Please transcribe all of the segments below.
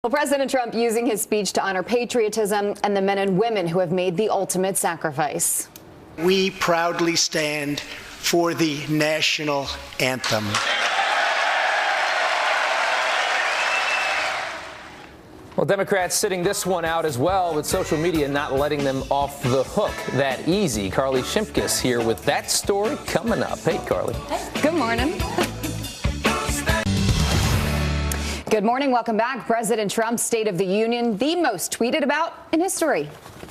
Well, President Trump using his speech to honor patriotism and the men and women who have made the ultimate sacrifice. We proudly stand for the national anthem. Well, Democrats sitting this one out as well, with social media not letting them off the hook that easy. Carly Shimkus here with that story coming up. Hey, Carly. Hey, good morning. Good morning. Welcome back. President Trump's State of the Union, the most tweeted about in history.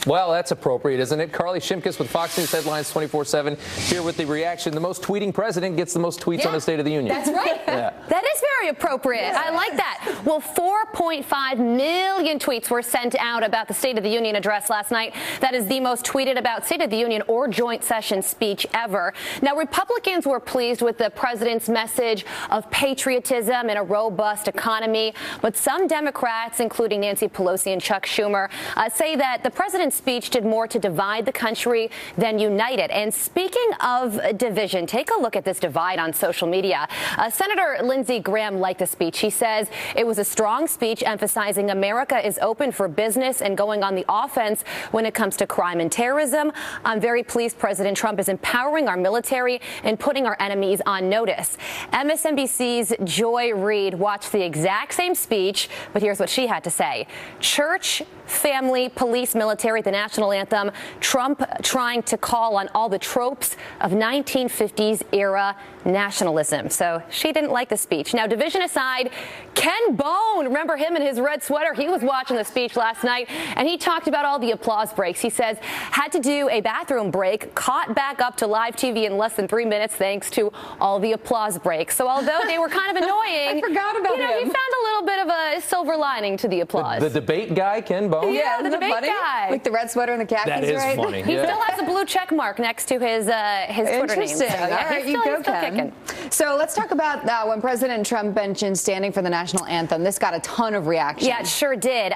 Well, that's appropriate, isn't it? Carly Shimkus with Fox News Headlines 24/7 here with the reaction. The most tweeting president gets the most tweets on the State of the Union. That's right. Yeah. That is very appropriate. Yeah. I like that. Well, 4.5 million tweets were sent out about the State of the Union address last night. That is the most tweeted about State of the Union or joint session speech ever. Now, Republicans were pleased with the president's message of patriotism and a robust economy, but some Democrats, including Nancy Pelosi and Chuck Schumer, say that the president's speech did more to divide the country than unite it. And speaking of division, take a look at this divide on social media. Senator Lindsey Graham liked the speech. He says it was a strong speech emphasizing America is open for business and going on the offense when it comes to crime and terrorism. I'm very pleased President Trump is empowering our military and putting our enemies on notice. MSNBC's Joy Reid watched the exact same speech, but here's what she had to say. Church, family, police, military, the national anthem, Trump trying to call on all the tropes of 1950s era nationalism. So she didn't like the speech. Now, division aside, Ken Bone, remember him in his red sweater? He was watching the speech last night, and he talked about all the applause breaks. He says, had to do a bathroom break, caught back up to live TV in less than 3 minutes thanks to all the applause breaks. So although they were kind of annoying, I forgot about him. He found a little bit of a silver lining to the applause. The debate guy, Ken Bone? Yeah, the debate guy. Like the red sweater and the khakis, that is right? funny. He still has a blue check mark next to his Twitter name. Interesting. So, All right, he's still Ken. kicking. So let's talk about when President Trump mentioned standing for the national anthem. This got a ton of reaction. Yeah, it sure did.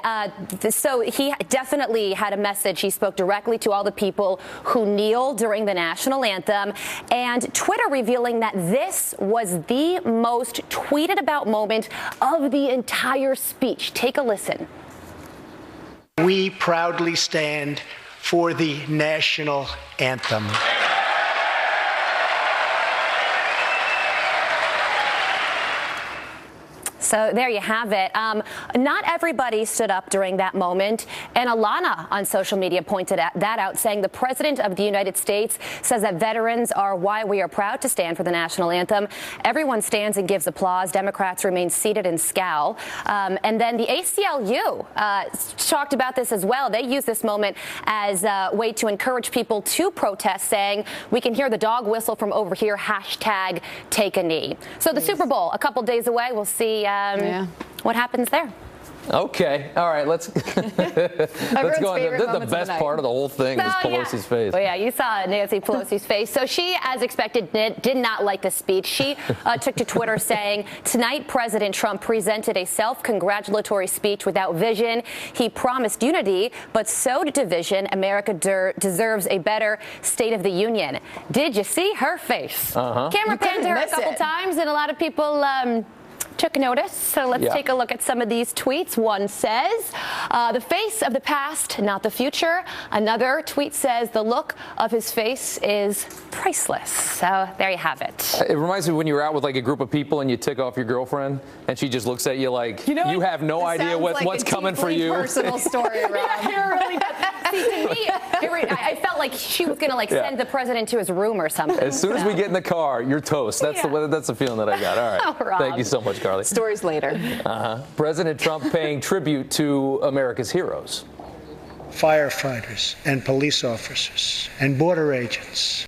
So he definitely had a message. He spoke directly to all the people who kneel during the national anthem, and Twitter revealing that this was the most tweeted about moment of the entire speech. Take a listen. We proudly stand for the national anthem. So there you have it. Not everybody stood up during that moment. And Alana on social media pointed that out, saying the president of the United States says that veterans are why we are proud to stand for the national anthem. Everyone stands and gives applause. Democrats remain seated and scowl. And then the ACLU talked about this as well. They use this moment as a way to encourage people to protest, saying we can hear the dog whistle from over here, hashtag take a knee. So the Super Bowl, a couple days away. We'll see what happens there. Okay. All right. Let's go on. The best part of the whole thing was Pelosi's face. Well, yeah, you saw Nancy Pelosi's face. So she, as expected, did not like the speech. She took to Twitter saying, tonight, President Trump presented a self-congratulatory speech without vision. He promised unity, but sowed division. America deserves a better State of the Union. Did you see her face? Camera panned to her a couple times, and a lot of people took notice. So let's take a look at some of these tweets. One says, the face of the past, not the future. Another tweet says, the look of his face is priceless. So there you have it. It reminds me when you were out with like a group of people and you tick off your girlfriend and she just looks at you like, you have no idea what's coming for you. Personal story, Rob. Yeah, it really does. See, to me, I felt like she was going to send the president to his room or something. As soon as we get in the car, you're toast. That's the feeling that I got. All right. Thank you so much, Carly. Stories later. President Trump paying tribute to America's heroes. Firefighters and police officers and border agents.